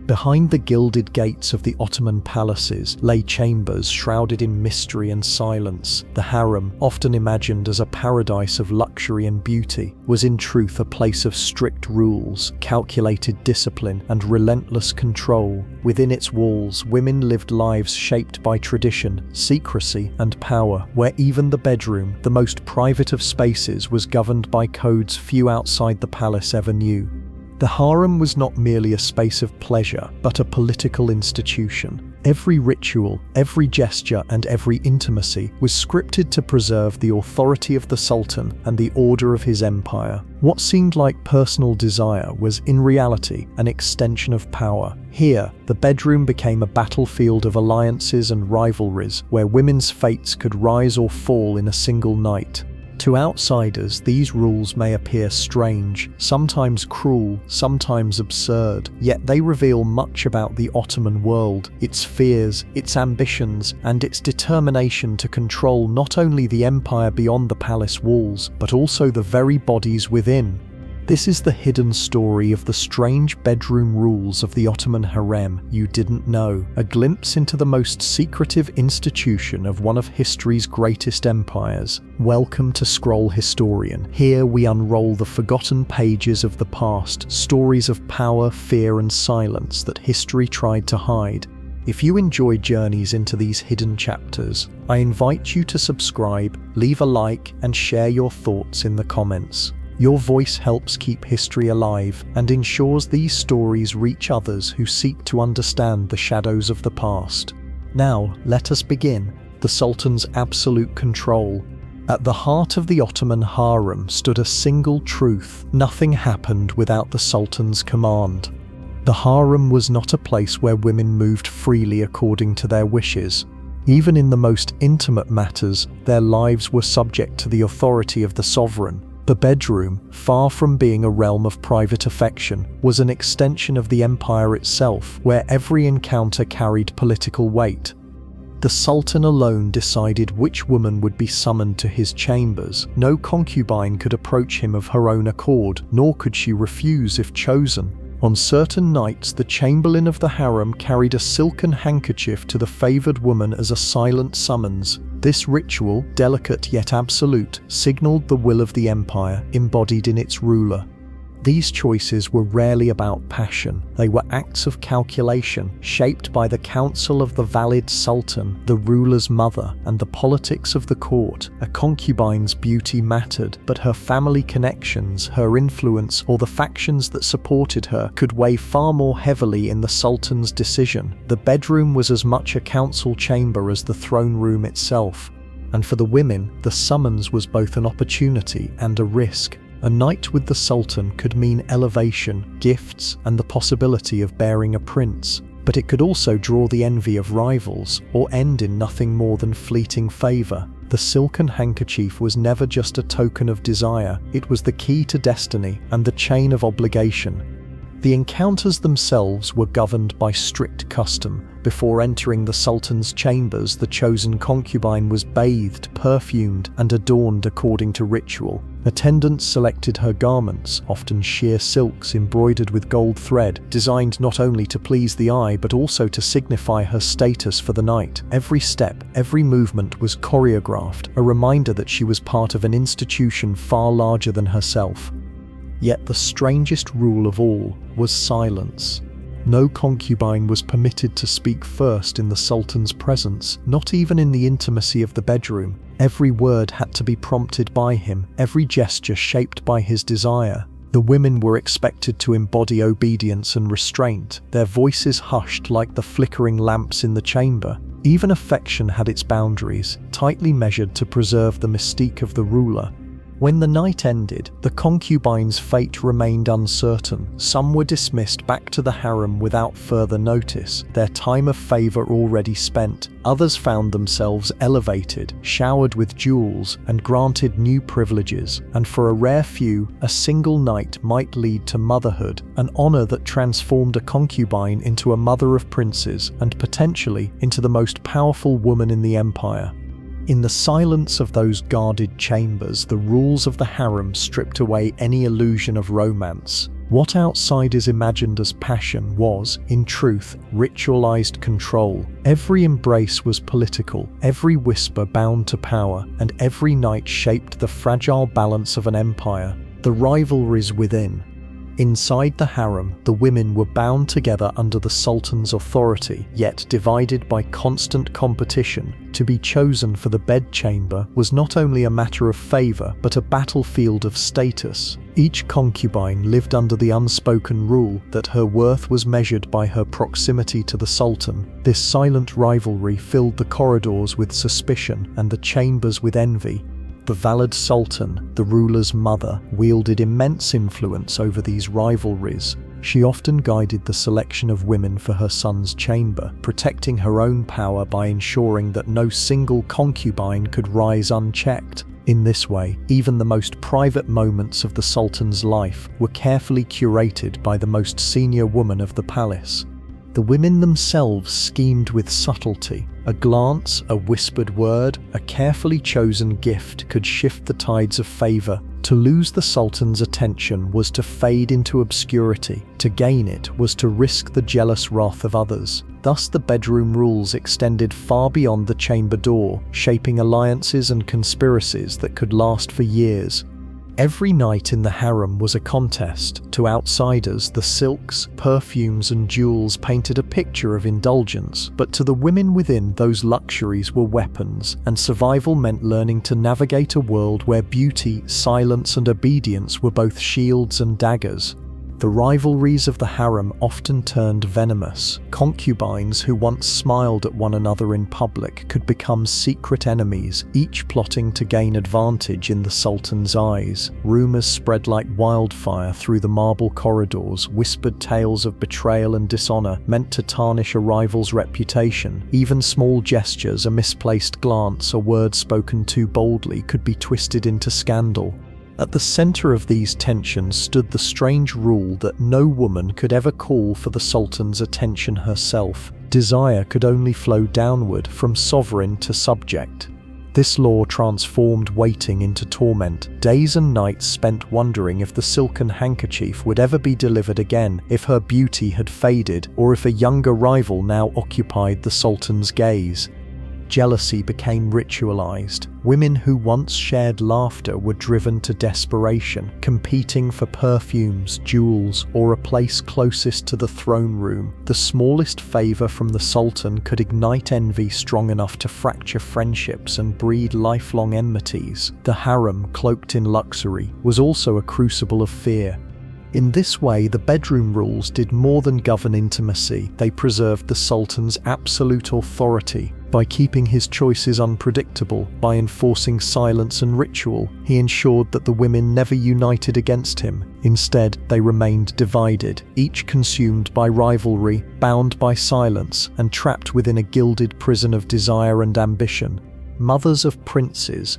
Behind the gilded gates of the Ottoman palaces lay chambers shrouded in mystery and silence. The harem, often imagined as a paradise of luxury and beauty, was in truth a place of strict rules, calculated discipline, and relentless control. Within its walls, women lived lives shaped by tradition, secrecy, and power, where even the bedroom, the most private of spaces, was governed by codes few outside the palace ever knew. The harem was not merely a space of pleasure, but a political institution. Every ritual, every gesture, and every intimacy was scripted to preserve the authority of the Sultan and the order of his empire. What seemed like personal desire was, in reality, an extension of power. Here, the bedroom became a battlefield of alliances and rivalries, where women's fates could rise or fall in a single night. To outsiders, these rules may appear strange, sometimes cruel, sometimes absurd, yet they reveal much about the Ottoman world, its fears, its ambitions, and its determination to control not only the empire beyond the palace walls, but also the very bodies within. This is the hidden story of the strange bedroom rules of the Ottoman Harem you didn't know, a glimpse into the most secretive institution of one of history's greatest empires. Welcome to Scroll Historian. Here we unroll the forgotten pages of the past, stories of power, fear, and silence that history tried to hide. If you enjoy journeys into these hidden chapters, I invite you to subscribe, leave a like, and share your thoughts in the comments. Your voice helps keep history alive and ensures these stories reach others who seek to understand the shadows of the past. Now, let us begin. The Sultan's absolute control. At the heart of the Ottoman harem stood a single truth: nothing happened without the Sultan's command. The harem was not a place where women moved freely according to their wishes. Even in the most intimate matters, their lives were subject to the authority of the sovereign. The bedroom, far from being a realm of private affection, was an extension of the empire itself, where every encounter carried political weight. The Sultan alone decided which woman would be summoned to his chambers. No concubine could approach him of her own accord, nor could she refuse if chosen. On certain nights, the chamberlain of the harem carried a silken handkerchief to the favored woman as a silent summons. This ritual, delicate yet absolute, signaled the will of the empire, embodied in its ruler. These choices were rarely about passion. They were acts of calculation, shaped by the counsel of the Valid Sultan, the ruler's mother, and the politics of the court. A concubine's beauty mattered, but her family connections, her influence, or the factions that supported her could weigh far more heavily in the Sultan's decision. The bedroom was as much a council chamber as the throne room itself. And for the women, the summons was both an opportunity and a risk. A night with the Sultan could mean elevation, gifts, and the possibility of bearing a prince, but it could also draw the envy of rivals or end in nothing more than fleeting favor. The silken handkerchief was never just a token of desire, it was the key to destiny and the chain of obligation. The encounters themselves were governed by strict custom. Before entering the Sultan's chambers, the chosen concubine was bathed, perfumed, and adorned according to ritual. Attendants selected her garments, often sheer silks embroidered with gold thread, designed not only to please the eye but also to signify her status for the night. Every step, every movement was choreographed, a reminder that she was part of an institution far larger than herself. Yet the strangest rule of all was silence. No concubine was permitted to speak first in the Sultan's presence, not even in the intimacy of the bedroom. Every word had to be prompted by him, every gesture shaped by his desire. The women were expected to embody obedience and restraint, their voices hushed like the flickering lamps in the chamber. Even affection had its boundaries, tightly measured to preserve the mystique of the ruler. When the night ended, the concubine's fate remained uncertain. Some were dismissed back to the harem without further notice, their time of favor already spent. Others found themselves elevated, showered with jewels, and granted new privileges. And for a rare few, a single night might lead to motherhood, an honor that transformed a concubine into a mother of princes, and potentially into the most powerful woman in the empire. In the silence of those guarded chambers, the rules of the harem stripped away any illusion of romance. What outsiders imagined as passion was, in truth, ritualized control. Every embrace was political, every whisper bound to power, and every night shaped the fragile balance of an empire. The rivalries within. Inside the harem, the women were bound together under the sultan's authority, yet divided by constant competition. To be chosen for the bedchamber was not only a matter of favor, but a battlefield of status. Each concubine lived under the unspoken rule that her worth was measured by her proximity to the sultan. This silent rivalry filled the corridors with suspicion and the chambers with envy. The Valid Sultan, the ruler's mother, wielded immense influence over these rivalries. She often guided the selection of women for her son's chamber, protecting her own power by ensuring that no single concubine could rise unchecked. In this way, even the most private moments of the sultan's life were carefully curated by the most senior woman of the palace. The women themselves schemed with subtlety. A glance, a whispered word, a carefully chosen gift could shift the tides of favor. To lose the sultan's attention was to fade into obscurity. To gain it was to risk the jealous wrath of others. Thus the bedroom rules extended far beyond the chamber door, shaping alliances and conspiracies that could last for years. Every night in the harem was a contest. To outsiders, the silks, perfumes and jewels painted a picture of indulgence, but to the women within, those luxuries were weapons, and survival meant learning to navigate a world where beauty, silence and obedience were both shields and daggers. The rivalries of the harem often turned venomous. Concubines who once smiled at one another in public could become secret enemies, each plotting to gain advantage in the sultan's eyes. Rumors spread like wildfire through the marble corridors, whispered tales of betrayal and dishonor meant to tarnish a rival's reputation. Even small gestures, a misplaced glance, a word spoken too boldly could be twisted into scandal. At the center of these tensions stood the strange rule that no woman could ever call for the sultan's attention herself. Desire could only flow downward from sovereign to subject. This law transformed waiting into torment. Days and nights spent wondering if the silken handkerchief would ever be delivered again, if her beauty had faded, or if a younger rival now occupied the sultan's gaze. Jealousy became ritualized. Women who once shared laughter were driven to desperation, competing for perfumes, jewels, or a place closest to the throne room. The smallest favor from the sultan could ignite envy strong enough to fracture friendships and breed lifelong enmities. The harem, cloaked in luxury, was also a crucible of fear. In this way, the bedroom rules did more than govern intimacy. They preserved the sultan's absolute authority. By keeping his choices unpredictable, by enforcing silence and ritual, he ensured that the women never united against him. Instead, they remained divided, each consumed by rivalry, bound by silence, and trapped within a gilded prison of desire and ambition. Mothers of princes.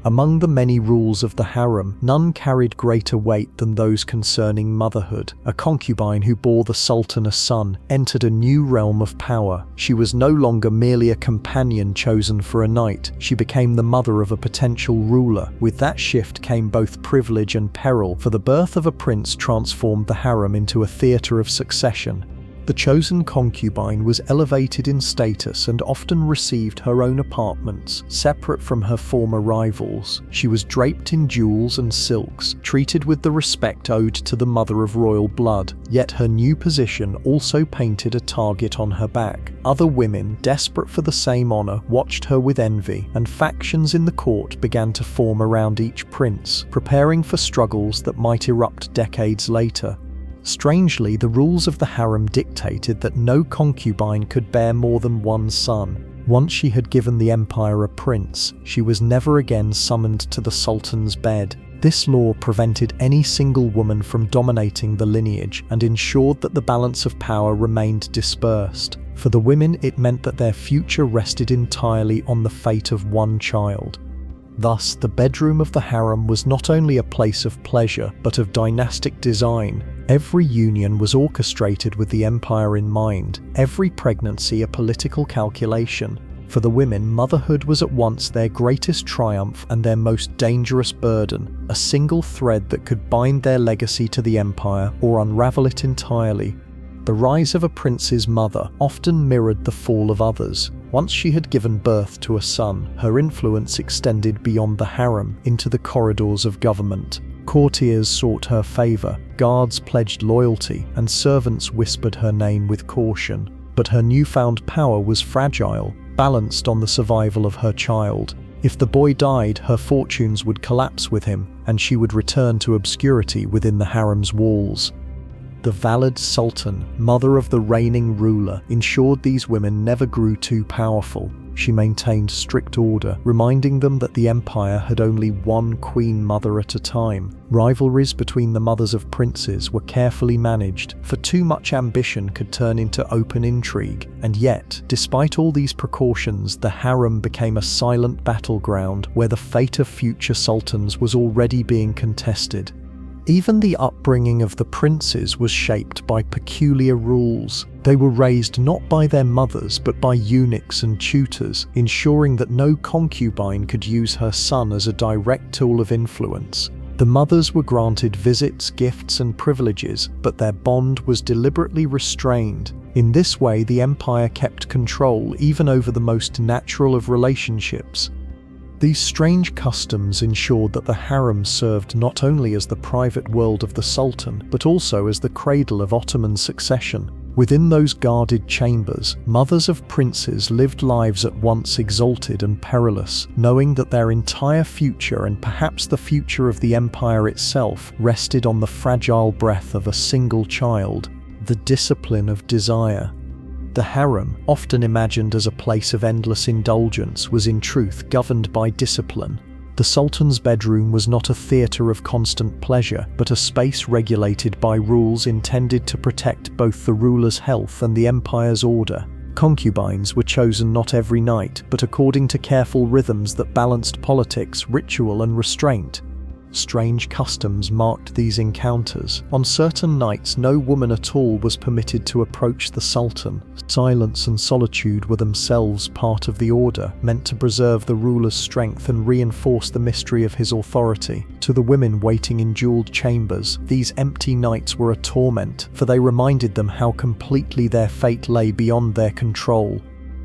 Among the many rules of the harem, none carried greater weight than those concerning motherhood. A concubine who bore the sultan a son entered a new realm of power. She was no longer merely a companion chosen for a night. She became the mother of a potential ruler. With that shift came both privilege and peril, for the birth of a prince transformed the harem into a theater of succession. The chosen concubine was elevated in status and often received her own apartments, separate from her former rivals. She was draped in jewels and silks, treated with the respect owed to the mother of royal blood. Yet her new position also painted a target on her back. Other women, desperate for the same honor, watched her with envy, and factions in the court began to form around each prince, preparing for struggles that might erupt decades later. Strangely, the rules of the harem dictated that no concubine could bear more than one son. Once she had given the empire a prince, she was never again summoned to the sultan's bed. This law prevented any single woman from dominating the lineage and ensured that the balance of power remained dispersed. For the women, it meant that their future rested entirely on the fate of one child. Thus, the bedroom of the harem was not only a place of pleasure, but of dynastic design. Every union was orchestrated with the empire in mind, every pregnancy a political calculation. For the women, motherhood was at once their greatest triumph and their most dangerous burden, a single thread that could bind their legacy to the empire or unravel it entirely. The rise of a prince's mother often mirrored the fall of others. Once she had given birth to a son, her influence extended beyond the harem into the corridors of government. Courtiers sought her favor, guards pledged loyalty, and servants whispered her name with caution. But her newfound power was fragile, balanced on the survival of her child. If the boy died, her fortunes would collapse with him, and she would return to obscurity within the harem's walls. The Valid Sultan, mother of the reigning ruler, ensured these women never grew too powerful. She maintained strict order, reminding them that the empire had only one queen mother at a time. Rivalries between the mothers of princes were carefully managed, for too much ambition could turn into open intrigue. And yet, despite all these precautions, the harem became a silent battleground where the fate of future sultans was already being contested. Even the upbringing of the princes was shaped by peculiar rules. They were raised not by their mothers but by eunuchs and tutors, ensuring that no concubine could use her son as a direct tool of influence. The mothers were granted visits, gifts, and privileges, but their bond was deliberately restrained. In this way, the empire kept control even over the most natural of relationships. These strange customs ensured that the harem served not only as the private world of the sultan, but also as the cradle of Ottoman succession. Within those guarded chambers, mothers of princes lived lives at once exalted and perilous, knowing that their entire future and perhaps the future of the empire itself rested on the fragile breath of a single child. The discipline of desire. The harem, often imagined as a place of endless indulgence, was in truth governed by discipline. The sultan's bedroom was not a theatre of constant pleasure, but a space regulated by rules intended to protect both the ruler's health and the empire's order. Concubines were chosen not every night, but according to careful rhythms that balanced politics, ritual, and restraint. Strange customs marked these encounters. On certain nights, no woman at all was permitted to approach the sultan. Silence and solitude were themselves part of the order, meant to preserve the ruler's strength and reinforce the mystery of his authority. To the women waiting in jeweled chambers, these empty nights were a torment, for they reminded them how completely their fate lay beyond their control.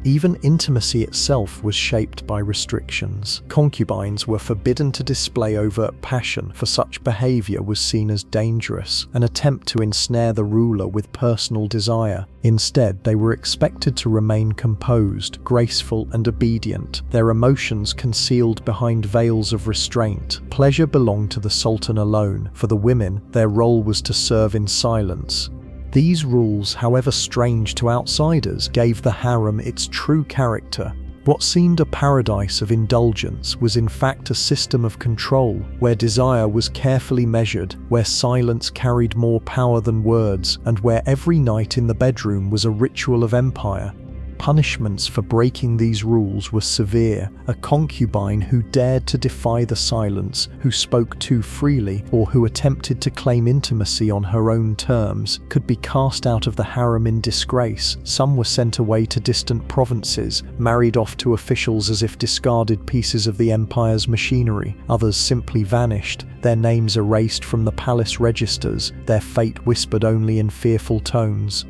Even intimacy itself was shaped by restrictions. Concubines were forbidden to display overt passion, for such behavior was seen as dangerous, an attempt to ensnare the ruler with personal desire. Instead, they were expected to remain composed, graceful, and obedient, their emotions concealed behind veils of restraint. Pleasure belonged to the sultan alone. For the women, their role was to serve in silence. These rules, however strange to outsiders, gave the harem its true character. What seemed a paradise of indulgence was in fact a system of control, where desire was carefully measured, where silence carried more power than words, and where every night in the bedroom was a ritual of empire. Punishments for breaking these rules were severe. A concubine who dared to defy the silence, who spoke too freely, or who attempted to claim intimacy on her own terms, could be cast out of the harem in disgrace. Some were sent away to distant provinces, married off to officials as if discarded pieces of the empire's machinery. Others simply vanished, their names erased from the palace registers, their fate whispered only in fearful tones.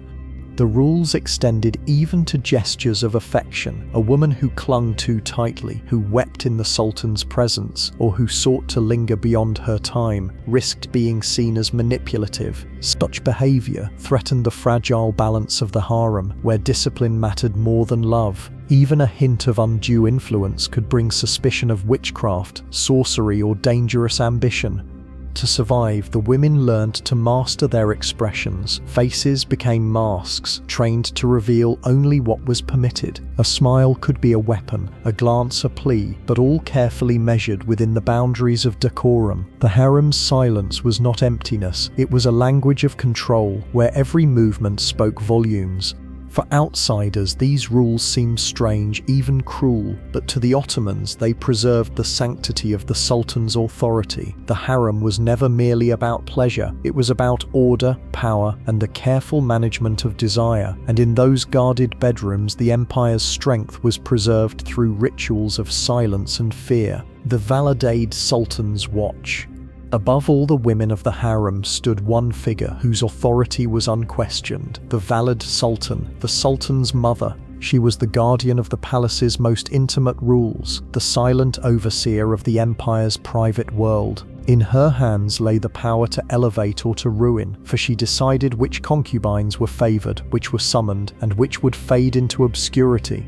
The rules extended even to gestures of affection. A woman who clung too tightly, who wept in the sultan's presence, or who sought to linger beyond her time, risked being seen as manipulative. Such behavior threatened the fragile balance of the harem, where discipline mattered more than love. Even a hint of undue influence could bring suspicion of witchcraft, sorcery, or dangerous ambition. To survive, the women learned to master their expressions. Faces became masks, trained to reveal only what was permitted. A smile could be a weapon, a glance a plea, but all carefully measured within the boundaries of decorum. The harem's silence was not emptiness, it was a language of control, where every movement spoke volumes. For outsiders, these rules seemed strange, even cruel, but to the Ottomans they preserved the sanctity of the Sultan's authority. The harem was never merely about pleasure, it was about order, power, and the careful management of desire, and in those guarded bedrooms the empire's strength was preserved through rituals of silence and fear. The Valid Sultan's watch. Above all the women of the harem stood one figure whose authority was unquestioned, the Valid Sultan, the Sultan's mother. She was the guardian of the palace's most intimate rules, the silent overseer of the empire's private world. In her hands lay the power to elevate or to ruin, for she decided which concubines were favored, which were summoned, and which would fade into obscurity.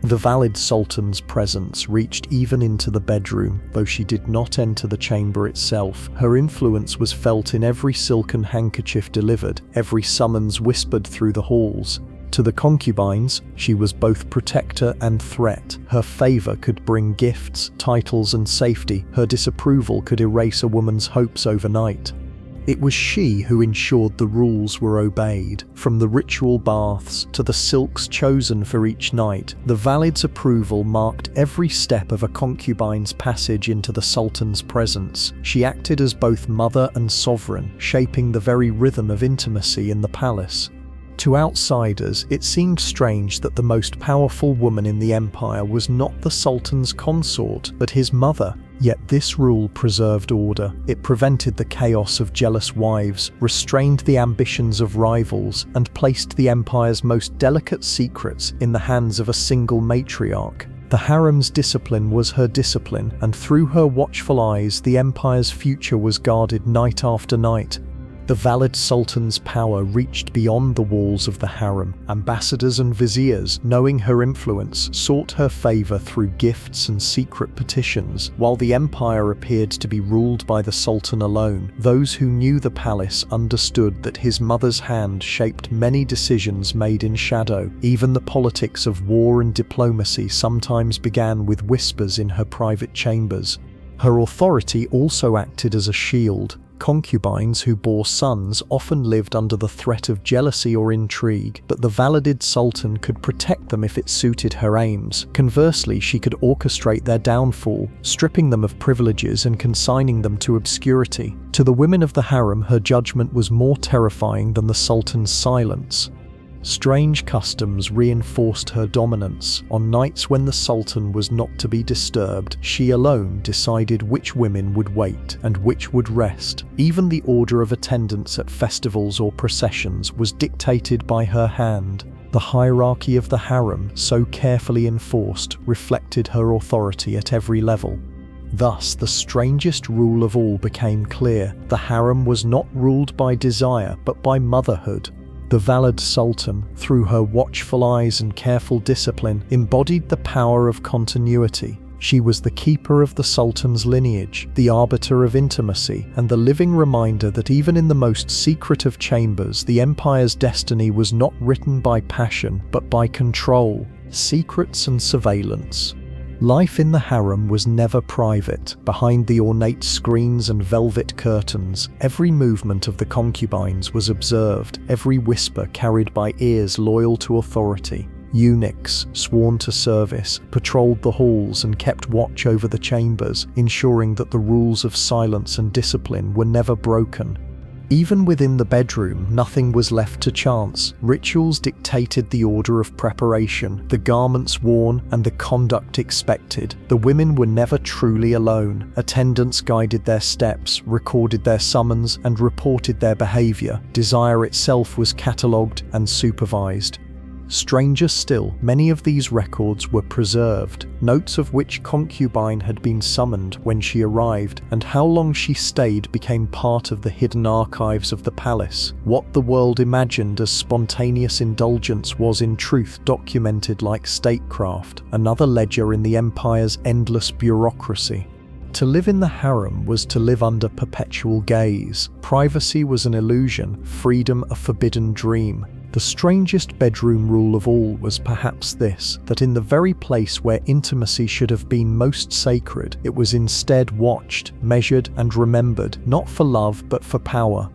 The Valid Sultan's presence reached even into the bedroom, though she did not enter the chamber itself. Her influence was felt in every silken handkerchief delivered, every summons whispered through the halls. To the concubines, she was both protector and threat. Her favor could bring gifts, titles, and safety. Her disapproval could erase a woman's hopes overnight. It was she who ensured the rules were obeyed. From the ritual baths to the silks chosen for each night, the Valid's approval marked every step of a concubine's passage into the Sultan's presence. She acted as both mother and sovereign, shaping the very rhythm of intimacy in the palace. To outsiders, it seemed strange that the most powerful woman in the empire was not the Sultan's consort, but his mother. Yet this rule preserved order. It prevented the chaos of jealous wives, restrained the ambitions of rivals, and placed the empire's most delicate secrets in the hands of a single matriarch. The harem's discipline was her discipline, and through her watchful eyes the empire's future was guarded night after night. The Valid Sultan's power reached beyond the walls of the harem. Ambassadors and viziers, knowing her influence, sought her favor through gifts and secret petitions. While the empire appeared to be ruled by the Sultan alone, those who knew the palace understood that his mother's hand shaped many decisions made in shadow. Even the politics of war and diplomacy sometimes began with whispers in her private chambers. Her authority also acted as a shield. Concubines who bore sons often lived under the threat of jealousy or intrigue, but the Valid Sultan could protect them if it suited her aims. Conversely, she could orchestrate their downfall, stripping them of privileges and consigning them to obscurity. To the women of the harem, her judgment was more terrifying than the Sultan's silence. Strange customs reinforced her dominance. On nights when the Sultan was not to be disturbed, she alone decided which women would wait and which would rest. Even the order of attendance at festivals or processions was dictated by her hand. The hierarchy of the harem, so carefully enforced, reflected her authority at every level. Thus, the strangest rule of all became clear. The harem was not ruled by desire, but by motherhood. The Valid Sultan, through her watchful eyes and careful discipline, embodied the power of continuity. She was the keeper of the Sultan's lineage, the arbiter of intimacy, and the living reminder that even in the most secret of chambers, the empire's destiny was not written by passion, but by control, secrets and surveillance. Life in the harem was never private. Behind the ornate screens and velvet curtains, every movement of the concubines was observed, every whisper carried by ears loyal to authority. Eunuchs, sworn to service, patrolled the halls and kept watch over the chambers, ensuring that the rules of silence and discipline were never broken. Even within the bedroom, nothing was left to chance. Rituals dictated the order of preparation, the garments worn, and the conduct expected. The women were never truly alone. Attendants guided their steps, recorded their summons, and reported their behavior. Desire itself was catalogued and supervised. Stranger still, many of these records were preserved, notes of which concubine had been summoned when she arrived, and how long she stayed became part of the hidden archives of the palace. What the world imagined as spontaneous indulgence was in truth documented like statecraft, another ledger in the empire's endless bureaucracy. To live in the harem was to live under perpetual gaze. Privacy was an illusion, freedom a forbidden dream. The strangest bedroom rule of all was perhaps this, that in the very place where intimacy should have been most sacred, it was instead watched, measured, and remembered, not for love but for power.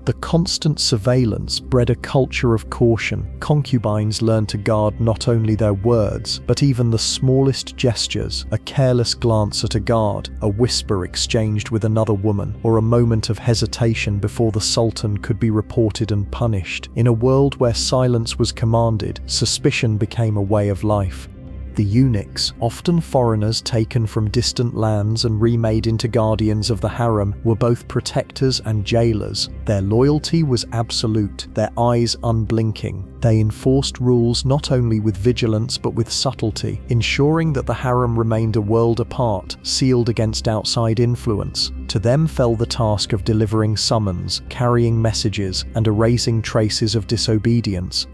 The constant surveillance bred a culture of caution. Concubines learned to guard not only their words, but even the smallest gestures, a careless glance at a guard, a whisper exchanged with another woman, or a moment of hesitation before the Sultan could be reported and punished. In a world where silence was commanded, suspicion became a way of life. The eunuchs, often foreigners taken from distant lands and remade into guardians of the harem, were both protectors and jailers. Their loyalty was absolute, their eyes unblinking. They enforced rules not only with vigilance but with subtlety, ensuring that the harem remained a world apart, sealed against outside influence. To them fell the task of delivering summons, carrying messages, and erasing traces of disobedience.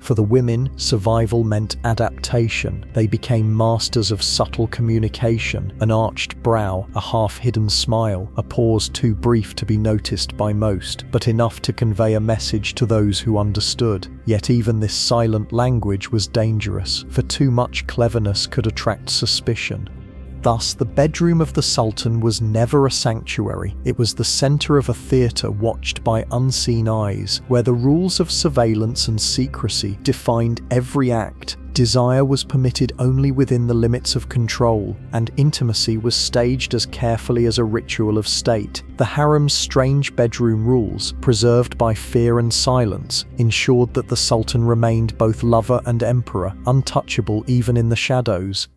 For the women, survival meant adaptation. They became masters of subtle communication, an arched brow, a half-hidden smile, a pause too brief to be noticed by most, but enough to convey a message to those who understood. Yet even this silent language was dangerous, for too much cleverness could attract suspicion. Thus, the bedroom of the Sultan was never a sanctuary. It was the center of a theater watched by unseen eyes, where the rules of surveillance and secrecy defined every act. Desire was permitted only within the limits of control, and intimacy was staged as carefully as a ritual of state. The harem's strange bedroom rules, preserved by fear and silence, ensured that the Sultan remained both lover and emperor, untouchable even in the shadows.